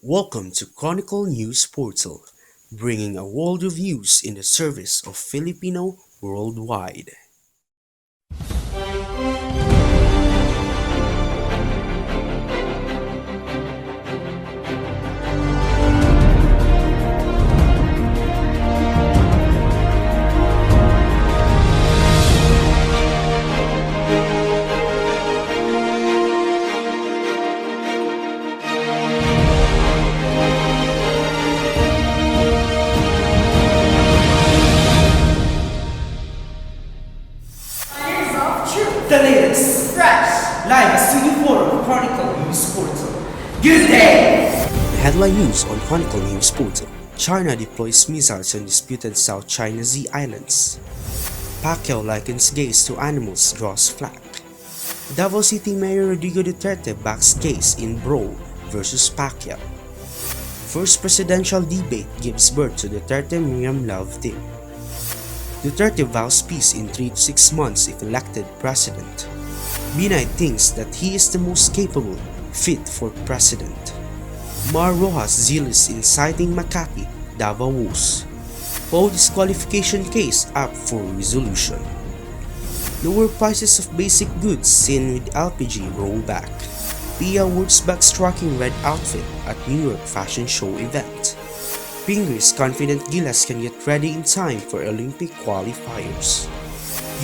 Welcome to Chronicle News Portal, bringing a world of news in the service of Filipino worldwide. The latest, fresh, live Studio 4 of Chronicle News Portal. Good day! The headline news on Chronicle News Portal: China deploys missiles on disputed South China Sea Islands. Pacquiao likens gays to animals, draws flack. Davao City Mayor Rodrigo Duterte backs case in Bro versus Pacquiao. First presidential debate gives birth to Duterte-Miriam Love team. Duterte vows peace in 3 to 6 months if elected president. Binay thinks that he is the most capable, fit for president. Mar Rojas zealous inciting Makati, Davao Wus. Poe disqualification case up for resolution. Lower prices of basic goods seen with LPG rollback. Pia Wurtzbach striking red outfit at New York Fashion Show event. Fingers confident Gilas can get ready in time for Olympic qualifiers.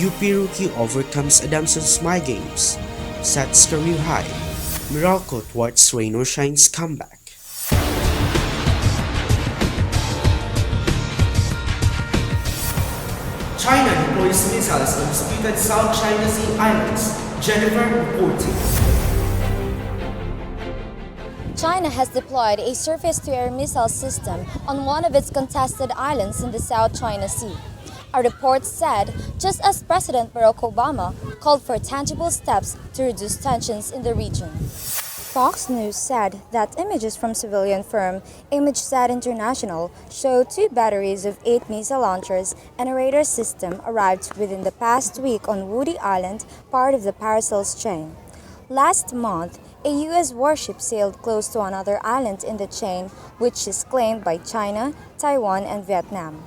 UP rookie overcomes Adamson's My Games, sets career high. Miracle thwarts rain or shine's comeback. China deploys missiles on disputed South China Sea Islands. Jennifer reporting. China has deployed a surface-to-air missile system on one of its contested islands in the South China Sea. A report said, just as President Barack Obama called for tangible steps to reduce tensions in the region. Fox News said that images from civilian firm ImageSat International show 2 batteries of 8 missile launchers and a radar system arrived within the past week on Woody Island, part of the Paracels chain. Last month, a U.S. warship sailed close to another island in the chain, which is claimed by China, Taiwan, and Vietnam,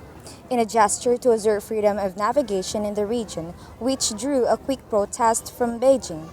in a gesture to assert freedom of navigation in the region, which drew a quick protest from Beijing.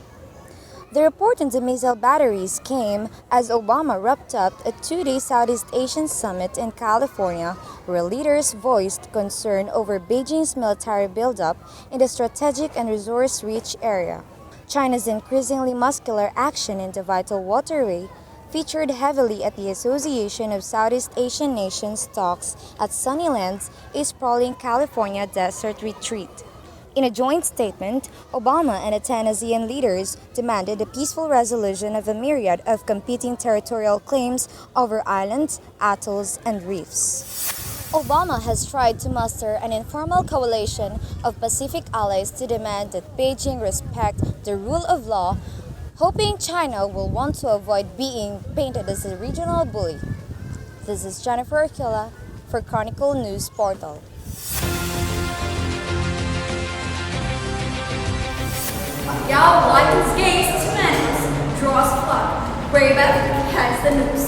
The report on the missile batteries came as Obama wrapped up a 2-day Southeast Asian summit in California, where leaders voiced concern over Beijing's military buildup in the strategic and resource-rich area. China's increasingly muscular action in the vital waterway featured heavily at the Association of Southeast Asian Nations talks at Sunnyland's, a sprawling California desert retreat. In a joint statement, Obama and the 10 ASEAN leaders demanded a peaceful resolution of a myriad of competing territorial claims over islands, atolls, and reefs. Obama has tried to muster an informal coalition of Pacific allies to demand that Beijing respect the rule of law, hoping China will want to avoid being painted as a regional bully. This is Jennifer Aquila for Chronicle News Portal. Pacquiao likens gays to animals, draws flag. Brave has the news.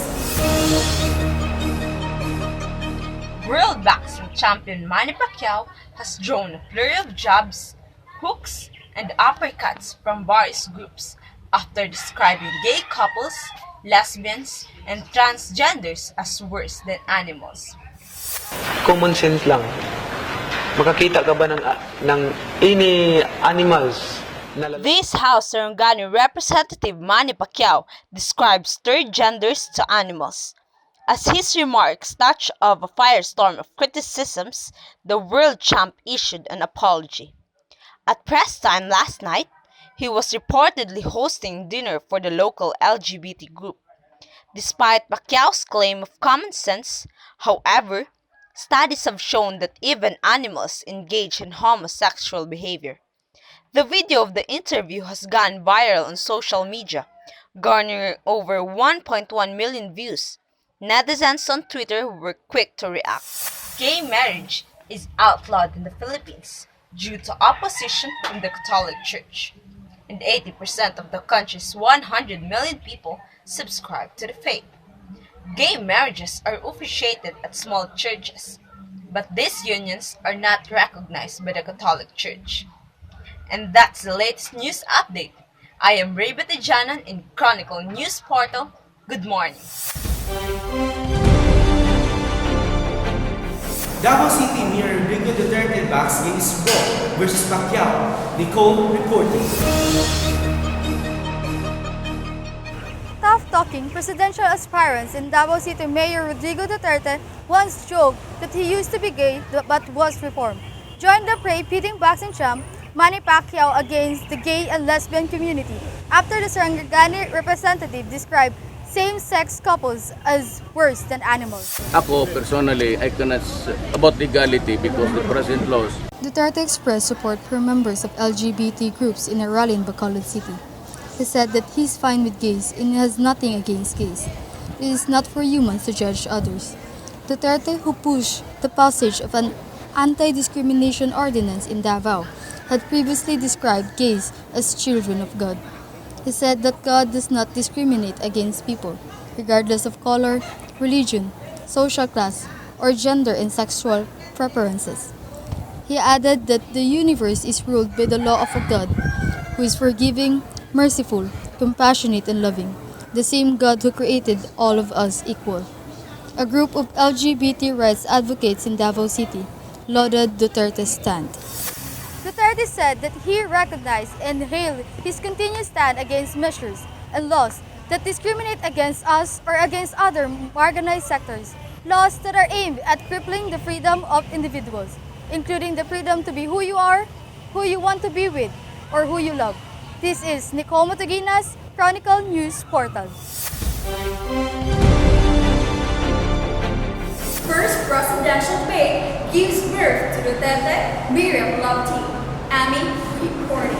World boxing champion Manny Pacquiao has drawn a flurry of jabs, hooks, and uppercuts from various groups after describing gay couples, lesbians, and transgenders as worse than animals. Common sense lang. Makakita ka ba ng any animals? This House Sarangani Representative Manny Pacquiao describes third genders to animals. As his remarks touched of a firestorm of criticisms, the world champ issued an apology. At press time last night, he was reportedly hosting dinner for the local LGBT group. Despite Pacquiao's claim of common sense, however, studies have shown that even animals engage in homosexual behavior. The video of the interview has gone viral on social media, garnering over 1.1 million views. Netizens on Twitter were quick to react. Gay marriage is outlawed in the Philippines due to opposition from the Catholic Church, and 80% of the country's 100 million people subscribe to the faith. Gay marriages are officiated at small churches, but these unions are not recognized by the Catholic Church. And that's the latest news update. I am Ray Batijanan in Chronicle News Portal. Good morning. Davao City Mayor Rodrigo Duterte backs against Raw versus Pacquiao. Nicole reporting. Tough-talking presidential aspirants in Davao City Mayor Rodrigo Duterte once joked that he used to be gay but was reformed. Joined the fray pitting boxing champ Manny Pacquiao against the gay and lesbian community after the Sarangani representative described same-sex couples as worse than animals. Ako, personally, I cannot about legality because the present laws. Duterte expressed support for members of LGBT groups in a rally in Bacolod City. He said that he's fine with gays and he has nothing against gays. It is not for humans to judge others. Duterte, who pushed the passage of an anti-discrimination ordinance in Davao, had previously described gays as children of God. He said that God does not discriminate against people, regardless of color, religion, social class, or gender and sexual preferences. He added that the universe is ruled by the law of a God who is forgiving, merciful, compassionate, and loving, the same God who created all of us equal. A group of LGBT rights advocates in Davao City lauded Duterte's stand. Duterte said that he recognized and hailed his continued stand against measures and laws that discriminate against us or against other marginalized sectors, laws that are aimed at crippling the freedom of individuals, including the freedom to be who you are, who you want to be with, or who you love. This is Nicole Mataginas, Chronicle News Portal. First presidential debate gives birth to Duterte, Miriam Love Team. Amy reporting.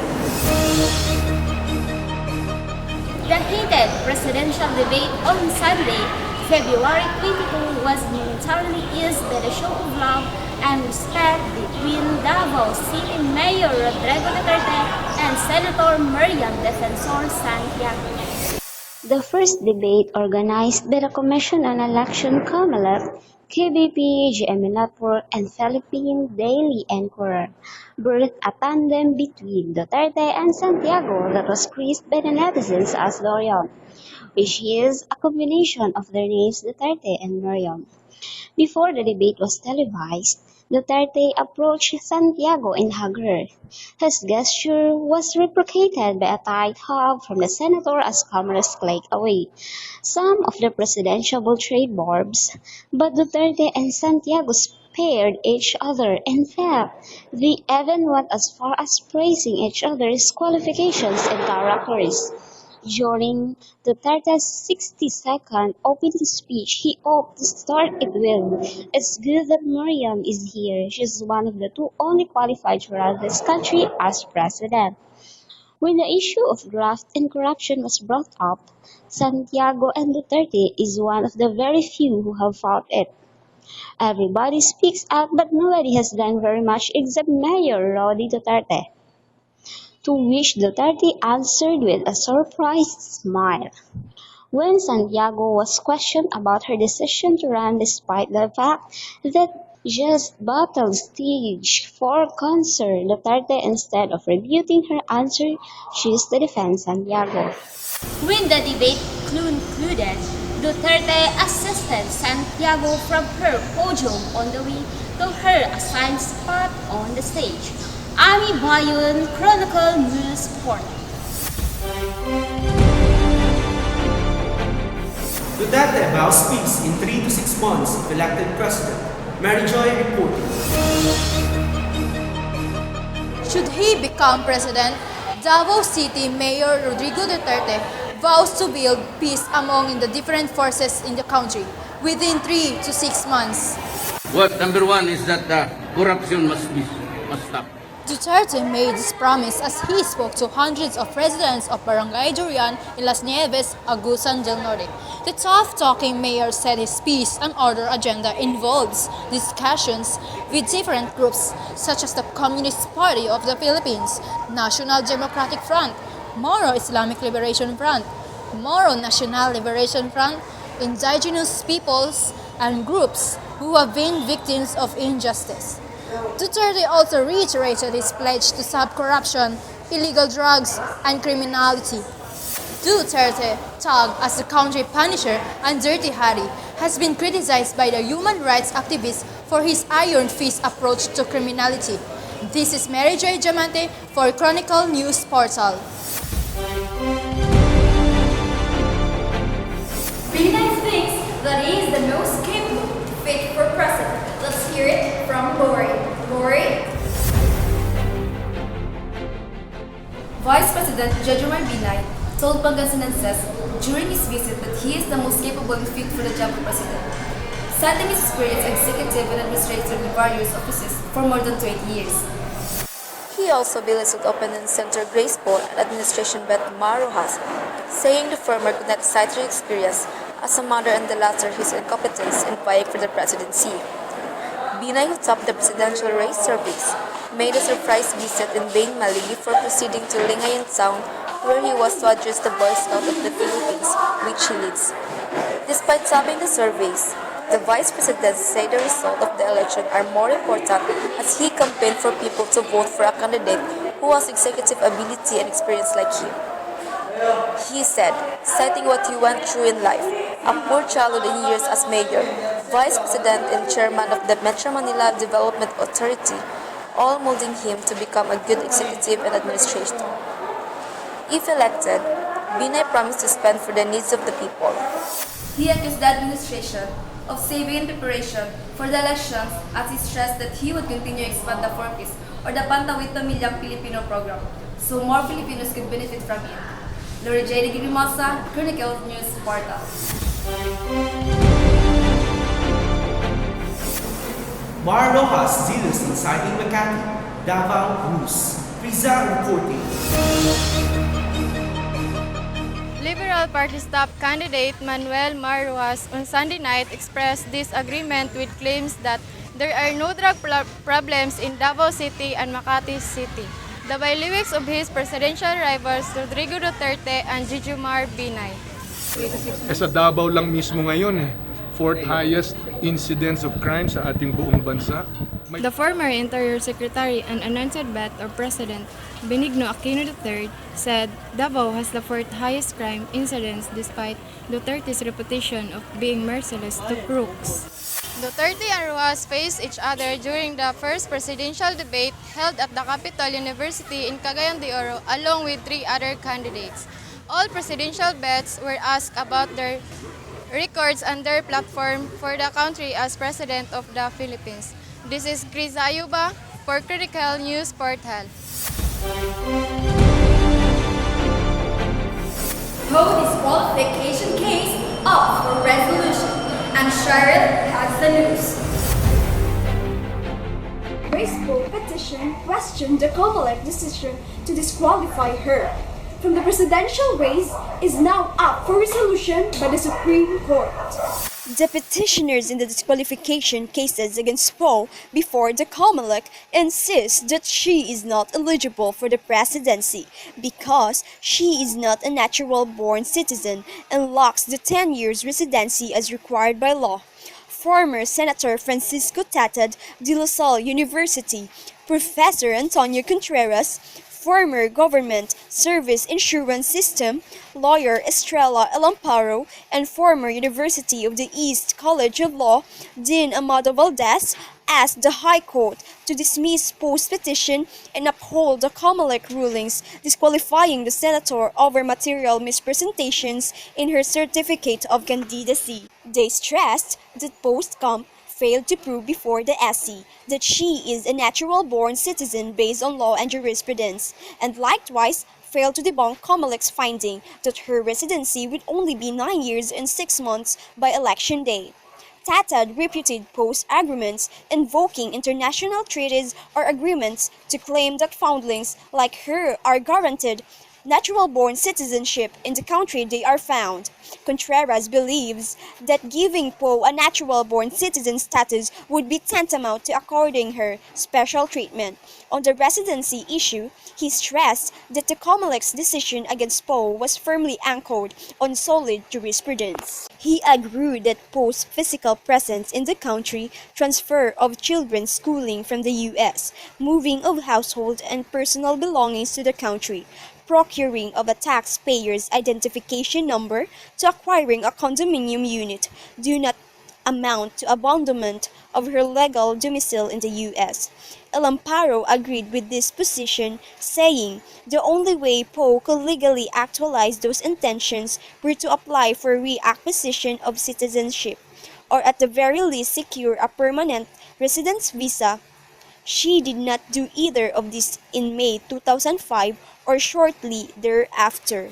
The heated presidential debate on Sunday, February 22, was momentarily eased by the show of love and respect between Davao City Mayor Rodrigo Duterte and Senator Miriam Defensor Santiago. The first debate organized by the Commission on Election COMELEC, KBP, GMA Network, and Philippine Daily Enquirer birthed a tandem between Duterte and Santiago that was praised by the netizens as Dorian, which is a combination of their names Duterte and Miriam. Before the debate was televised, Duterte approached Santiago and hugged her. His gesture was reciprocated by a tight hug from the senator as cameras clicked away. Some of the presidential trade barbs, but Duterte and Santiago spared each other. In fact, they even went as far as praising each other's qualifications and characters. During Duterte's 60-second opening speech, he opted to start it with, "It's good that Miriam is here. She's one of the two only qualified to run this country as president." When the issue of graft and corruption was brought up, Santiago and Duterte is one of the very few who have fought it. Everybody speaks out, but nobody has done very much except Mayor Rodi Duterte, to which Duterte answered with a surprised smile. When Santiago was questioned about her decision to run despite the fact that just battle stage for cancer, Duterte, instead of rebuting her answer, chose to defend Santiago. When the debate concluded, Duterte assisted Santiago from her podium on the way to her assigned spot on the stage. Ami Bayon, Chronicle News Portal. Duterte vows peace in 3 to 6 months if elected president. Mary Joy reporting. Should he become president, Davao City Mayor Rodrigo Duterte vows to build peace among the different forces in the country within 3 to 6 months. What number one is that corruption must stop. Duterte made this promise as he spoke to hundreds of residents of Barangay Durian in Las Nieves, Agusan del Norte. The tough-talking mayor said his peace and order agenda involves discussions with different groups such as the Communist Party of the Philippines, National Democratic Front, Moro Islamic Liberation Front, Moro National Liberation Front, indigenous peoples, and groups who have been victims of injustice. Duterte also reiterated his pledge to stop corruption, illegal drugs, and criminality. Duterte, tagged as the country punisher and Dirty Harry, has been criticized by the human rights activists for his iron fist approach to criminality. This is Mary Joy Diamante for Chronicle News Portal. Binay thinks that he is the most capable fit for president. Let's hear it from Lori. Lori? Vice President Jejomar Binay told Pangasinenses during his visit that he is the most capable and fit for the job of president, citing his experience as executive and administrator in various offices for more than 20 years. He also belittles Opinion Center Grace Paul and administration vet Mar Rojas, saying the former could not cite her experience as a mother and the latter his incompetence in vying for the presidency. Binay, who topped the presidential race surveys, made a surprise visit in Bain Mali before proceeding to Lingayen Town, where he was to address the Boy Scout of the Philippines, which he leads. Despite topping the surveys, the vice president said the result of the election are more important as he campaigned for people to vote for a candidate who has executive ability and experience like him. He said, citing what he went through in life, a poor childhood in years as mayor, vice president and chairman of the Metro Manila Development Authority, all molding him to become a good executive and administrator. If elected, Binay promised to spend for the needs of the people. He accused the administration of saving in preparation for the elections as he stressed that he would continue to expand the 4Ps or the Pantawid Pamilyang Pilipino program so more Filipinos could benefit from it. Lori J. Grimosa, Chronicle News Portal. Mar Rojas zealous inciting Makati, Davao News. Riza reporting. Liberal Party's top candidate Manuel Mar Rojas on Sunday night expressed disagreement with claims that there are no drug problems in Davao City and Makati City. The bailiwicks of his presidential rivals Rodrigo Duterte and Jejomar Binay. Sa Davao lang mismo ngayon fourth highest incidence of crime sa ating buong bansa. The former Interior Secretary and anointed bet of President Benigno Aquino III said Davao has the fourth highest crime incidence despite Duterte's reputation of being merciless to crooks. Duterte and Rojas faced each other during the first presidential debate held at the Capital University in Cagayan de Oro along with three other candidates. All presidential bets were asked about their records and their platform for the country as President of the Philippines. This is Chris Ayuba for Chronicle News Portal. Disqualification case up for resolution, and Cheryl has the news. Graceful petition questioned the Comelec decision to disqualify her from the presidential race is now up for resolution by the Supreme Court. The petitioners in the disqualification cases against Poe before the Comelec insist that she is not eligible for the presidency because she is not a natural-born citizen and lacks the 10 years residency as required by law. Former Senator Francisco Tatad de La Salle University, Professor Antonio Contreras, former Government Service Insurance System, lawyer Estrella Elamparo, and former University of the East College of Law, Dean Amado Valdez, asked the High Court to dismiss Poe's petition and uphold the Comelec rulings disqualifying the senator over material mispresentations in her certificate of candidacy. They stressed that Poe's camp failed to prove before the SC that she is a natural-born citizen based on law and jurisprudence, and likewise failed to debunk Comelec's finding that her residency would only be 9 years and 6 months by election day. Tatad refuted Poe's arguments invoking international treaties or agreements to claim that foundlings like her are guaranteed natural-born citizenship in the country they are found. Contreras believes that giving Po a natural-born citizen status would be tantamount to according her special treatment. On the residency issue, he stressed that the COMELEC's decision against Po was firmly anchored on solid jurisprudence. He agreed that Po's physical presence in the country, transfer of children's schooling from the U.S., moving of household and personal belongings to the country, procuring of a taxpayer's identification number to acquiring a condominium unit do not amount to abandonment of her legal domicile in the U.S. El Amparo agreed with this position, saying the only way Po could legally actualize those intentions were to apply for reacquisition of citizenship, or at the very least secure a permanent residence visa. She did not do either of these in May 2005 or shortly thereafter.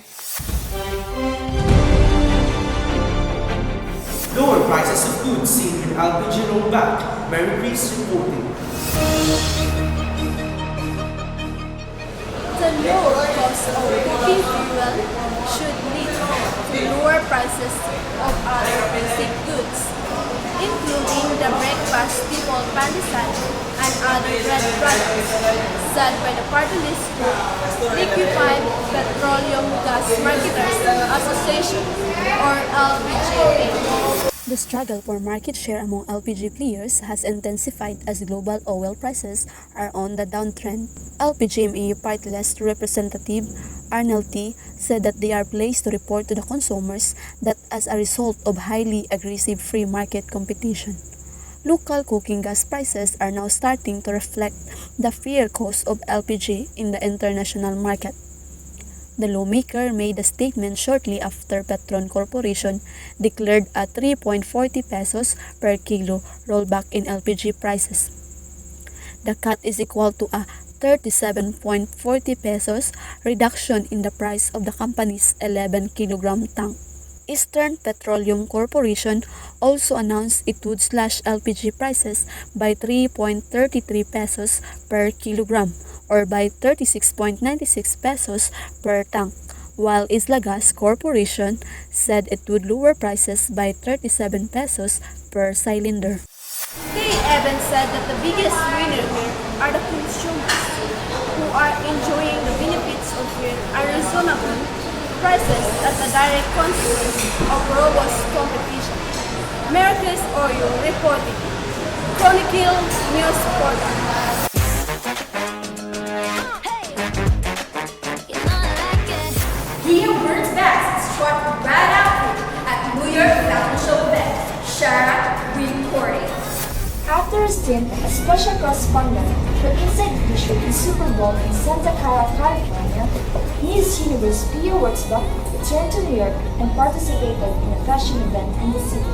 Lower prices of goods seen with LPG rollback. Mary Grace reporting. The lower cost of cooking fuel should lead to lower prices of other basic goods, including the breakfast staple pandesal and other bread products, said by the party list group Liquefied Petroleum Gas Marketers Association, or LPGA. The struggle for market share among LPG players has intensified as global oil prices are on the downtrend. LPGMA Party List Representative Arnel T. said that they are pleased to report to the consumers that as a result of highly aggressive free market competition, local cooking gas prices are now starting to reflect the fair cost of LPG in the international market. The lawmaker made a statement shortly after Petron Corporation declared a 3.40 pesos per kilo rollback in LPG prices. The cut is equal to a 37.40 pesos reduction in the price of the company's 11-kilogram tank. Eastern Petroleum Corporation also announced it would slash LPG prices by 3.33 pesos per kilogram or by 36.96 pesos per tank, while Isla Gas Corporation said it would lower prices by 37 pesos per cylinder. They even said that the biggest winner here are the consumers, who are enjoying the benefits of fair and reasonable prices as a direct consequence of robust competition. America's Oil reporting. Chronicle News Portal. Pia Wurtzbach struck right outfit at New York Fashion Show event. Shara reporting. After a stint as special correspondent for Inside Issue in Super Bowl in Santa Clara, California, Miss Universe Pia Wurtzbach returned to New York and participated in a fashion event in the city.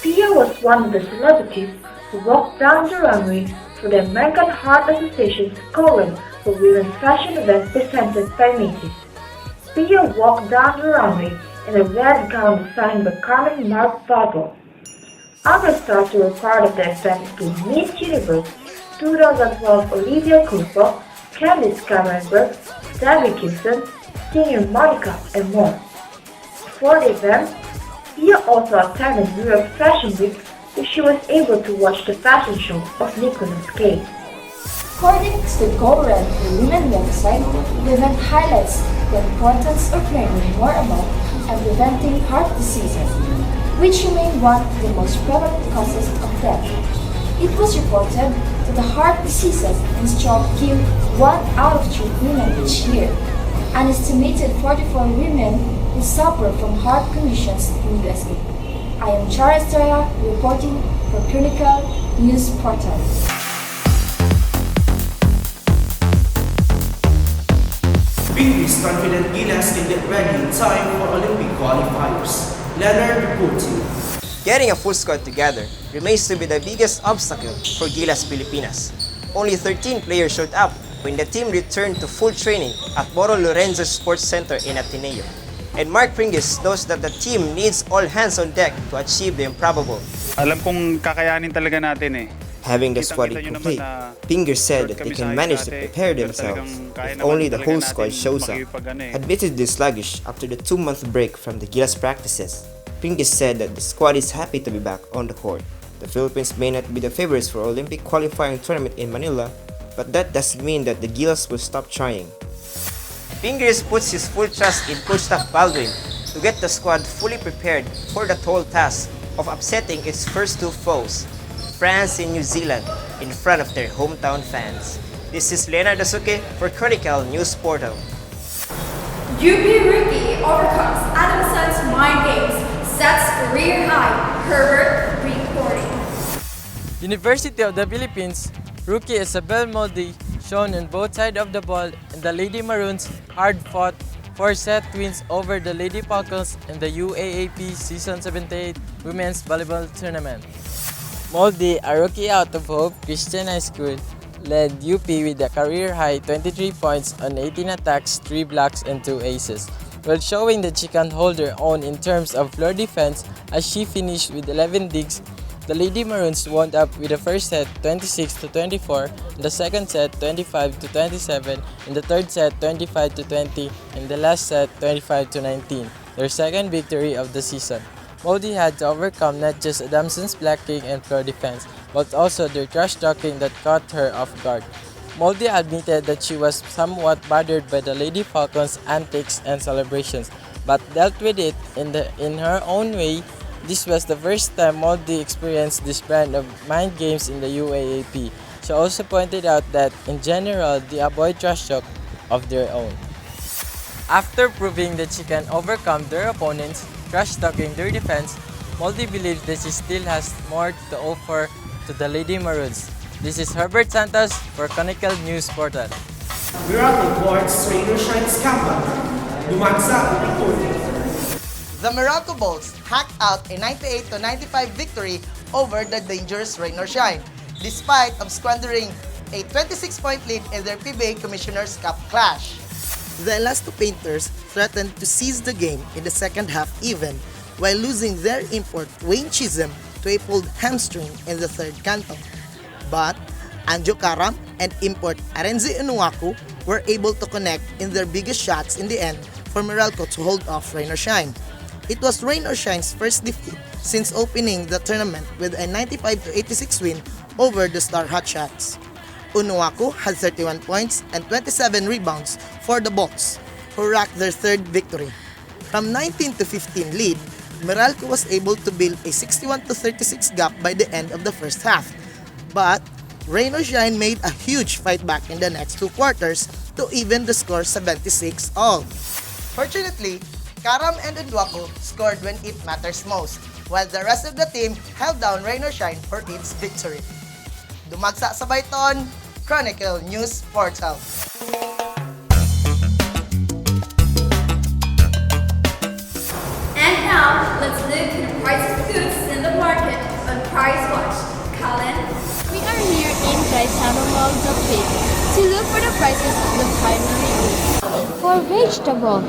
Pia was one of the celebrities who walked down the runway for the American Heart Association's Calling for Women's Fashion event presented by Macy's. Pia walked down the runway in a red gown designed by Carmen Mark Barber. Other stars who were part of the event include Miss Universe 2012 Olivia Culpo, Candice Cameron Burke, Debbie Gibson, Senior Monica, and more. For the event, Pia also attended New York Fashion Week, where she was able to watch the fashion show of Nicolas Cage. According to the Go-Red for Women website, the event highlights the importance of learning more about and preventing heart diseases, which remain one of the most prevalent causes of death. It was reported that the heart diseases and stroke kill 1 out of 3 women each year. An estimated 44 women who suffer from heart conditions in the USA. I am Chara Estrella reporting for Chronicle News Portal. Binay's confident Gilas can get ready in time for Olympic qualifiers. Leonard reporting. Getting a full squad together remains to be the biggest obstacle for Gilas Pilipinas. Only 13 players showed up when the team returned to full training at Boro Lorenzo Sports Center in Ateneo. And Mark Pringis knows that the team needs all hands on deck to achieve the improbable. Alam kong kakayanin talaga natin eh. Having the squad incomplete, Pinger said that they can manage to prepare themselves if only the whole squad shows up. Admittedly sluggish after the 2-month break from the Gilas practices, Pinger said that the squad is happy to be back on the court. The Philippines may not be the favorites for Olympic qualifying tournament in Manila, but that doesn't mean that the Gilas will stop trying. Pingers puts his full trust in coach staff Baldwin to get the squad fully prepared for the tall task of upsetting its first two foes, France and New Zealand, in front of their hometown fans. This is Leonardo Suke for Chronicle News Portal. UP rookie overcomes Adamson's mind games, sets career high. Herbert reporting. University of the Philippines rookie Isabel Moldy shown on both sides of the ball, and the Lady Maroons hard-fought 4-set wins over the Lady Falcons in the UAAP Season 78 Women's Volleyball Tournament. Moldy, a rookie out of Hope Christian High School, led UP with a career-high 23 points on 18 attacks, 3 blocks, and 2 aces, while showing that she can hold her own in terms of floor defense as she finished with 11 digs. The Lady Maroons wound up with the first set 26-24, the second set 25-27, and the third set 25-20, and the last set 25-19, their second victory of the season. Moldy had to overcome not just Adamson's blocking and floor defense, but also their trash talking that caught her off guard. Moldy admitted that she was somewhat bothered by the Lady Falcons' antics and celebrations, but dealt with it in her own way. This was the first time Moldy experienced this brand of mind games in the UAAP. She also pointed out that, in general, they avoid trash talk of their own. After proving that she can overcome their opponents, trash-talking their defense, Moldy believes that she still has more to offer to the Lady Maroons. This is Herbert Santos for Chronicle News Portal. Miracle Boards Rainer Shines Kaplan. Dumansa reporting. The Miracle Balls hacked out a 98-95 victory over the dangerous Rain or Shine, despite of squandering a 26-point lead in their PBA Commissioner's Cup clash. The Elasto Painters threatened to seize the game in the second half even, while losing their import Wayne Chisholm to a pulled hamstring in the third canto. But Anjo Karam and import Arenze Unuaku were able to connect in their biggest shots in the end for Meralco to hold off Rain or Shine. It was Rain or Shine's first defeat since opening the tournament with a 95-86 win over the Star Hotshots. Unuaku had 31 points and 27 rebounds for the Bolts, who racked their third victory. From 19-15 lead, Meralco was able to build a 61-36 gap by the end of the first half. But Rain or Shine made a huge fight back in the next two quarters to even the score 76-all. Fortunately, Karam and Unuaku scored when it matters most, while the rest of the team held down Rain or Shine for its victory. Dumagsa sa Bayton, Chronicle News Portal. And now, let's look at the price of goods in the market on Price Watch. Colin? We are here in Kaisano Mall, Dapit, to look for the prices of the primary goods. For vegetable,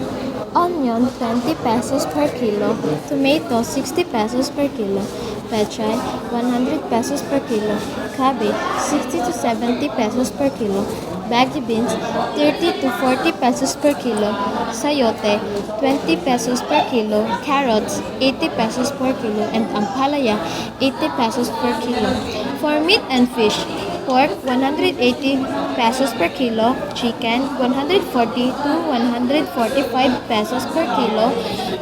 onion 20 pesos per kilo, tomato 60 pesos per kilo, pechay 100 pesos per kilo, cabbage 60 to 70 pesos per kilo, baggy beans 30 to 40 pesos per kilo, sayote 20 pesos per kilo, carrots 80 pesos per kilo, and ampalaya 80 pesos per kilo. For meat and fish, pork 180 pesos per kilo, chicken 140 to 145 pesos per kilo,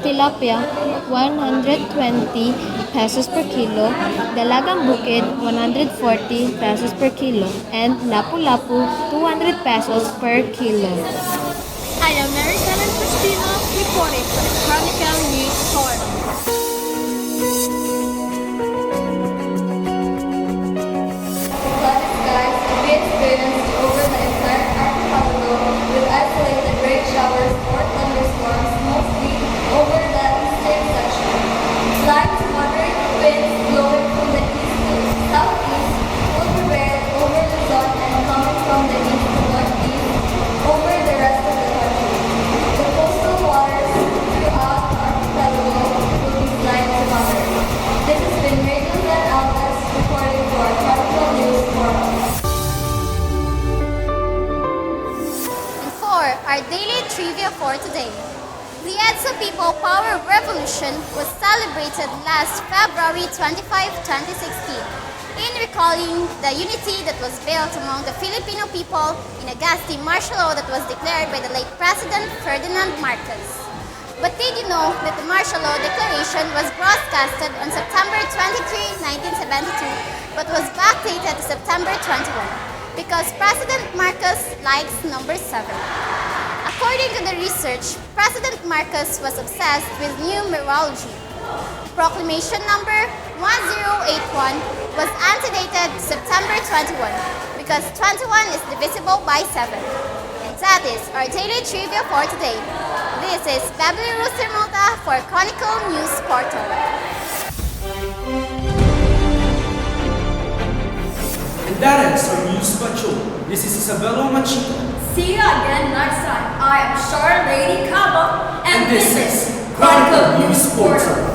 tilapia 120 pesos per kilo, dalagang bukid 140 pesos per kilo, and lapu-lapu 200 pesos per kilo. I am Mary Helen Cristino reporting for the Chronicle News Portal. Experienced over the entire archipelago with isolated rain showers or thunderstorms mostly over the eastern section. Slight to moderate winds blowing from the east to southeast will prevail over Luzon and coming from the east to northeast over the rest of the country. The coastal waters throughout the archipelago will be slight to moderate. This has been Radio Net Outlets reporting for Chronicle News. our daily trivia for today. The EDSA People Power Revolution was celebrated last February 25, 2016, in recalling the unity that was built among the Filipino people in a ghastly martial law that was declared by the late President Ferdinand Marcos. But did you know that the martial law declaration was broadcasted on September 23, 1972, but was backdated to September 21, because President Marcos likes number 7. According to the research, President Marcos was obsessed with numerology. Proclamation number 1081 was antedated September 21 because 21 is divisible by 7. And that is our daily trivia for today. This is Beverly Rooster Mota for Chronicle News Portal. And that is our news patrol. This is Isabella Machito. See you again next time. I am Charlotte Lady Cabo, And this is Chronicle News Portal.